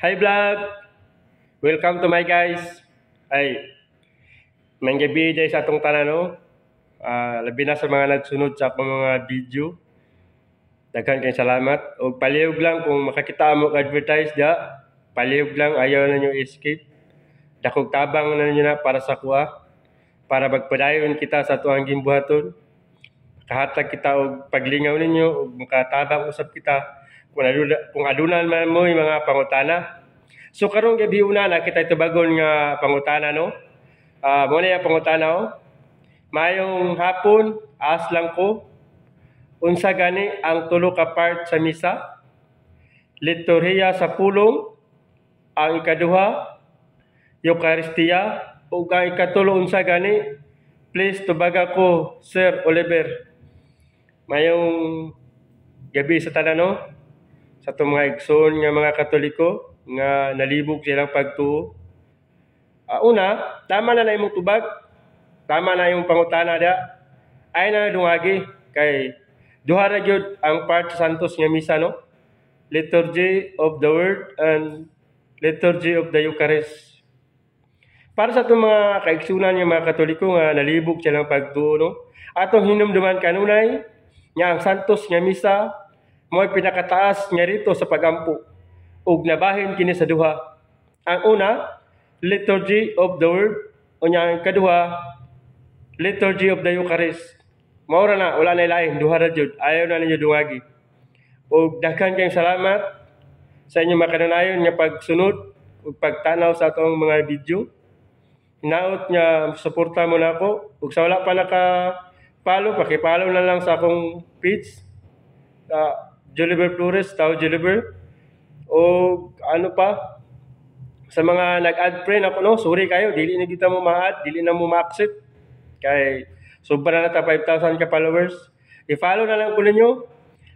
Hi vlog! Welcome to my guys. Ay, may gabi dyan sa atong tanan, no? Labi na sa mga nagsunod sa akong mga video. Daghan kayong salamat. O palihog lang kung makakita mo advertise da. Palihog lang, ayaw na nyo escape. Dakog tabang na nyo na para sa kuha. Para magpadayon kita sa tuang gimbuhaton. Kahatag kita og paglingaw ninyo o makatabang usap kita. Kung adunan man mo yung mga pangutana. So karong gabi una na kita itubagon nga pangutana, no? Mo na yung pangutana, oh. Mayong hapon, aas lang ko. Unsa gani ang tulo ka part sa misa? Liturhiya sa pulong, ang ikaduha, Eucharistia, ug ang ikatulo unsa gani? Please tubaga ko, Sir Oliver. Mayong gabi sa tanan, no? Sa itong mga igsoon nga mga Katoliko nga nalibog silang pagtuo. Una, tama na imong tubag. Tama na imong pangutana da. Ay na dungagi kay duha ra gyud ang part sa Santos nga misa, no? Liturgy of the Word and Liturgy of the Eucharist. Para sa itong mga kaigsunan nga mga Katoliko nga nalibog silang pagtuo, no? Atong hinumduman kanunay nga ang Santos nga misa mo'y pinakataas nga rito sa pagampo ug nabahin kini sa duha. Ang una, Liturgy of the Word, unya ang kaduha, Liturgy of the Eucharist. Maura na, wala na ilahin, duha ra jud. Ayaw na ninyo dungagi. Ug daghan kayong salamat sa inyong makananayon nga pagsunod ug pagtanaw sa atong mga video. Hinaot nga suporta mo na ako. Ug sa wala pa naka-follow, paki-follow na lang sa akong page. Joliver Flores, Tao Joliver. O ano pa, sa mga nag-add friend ako, no, sorry kayo, dili na kita mo ma-add, dili na mo ma-accept. Kay sobra na ta 5,000 ka followers. I-follow na lang ko ninyo.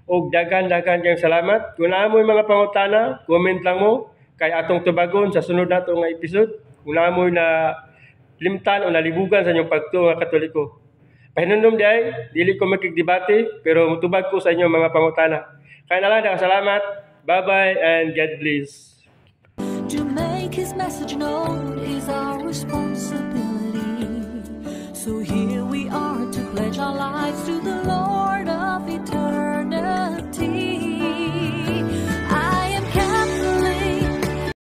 O dagan-dagan kayong salamat. Kung na mo yung mga pangutana, comment lang mo. Kay atong tubagon sa sunod na itong episode. Kung na mo na limtan o nalibugan sa inyong pagtuo nga Katoliko. Pahinundom di ay, dili ko makikdebate, pero mutubag ko sa inyong mga pangutana. Kaya na lang, salamat. Bye-bye and God bless. To make his message known is our responsibility.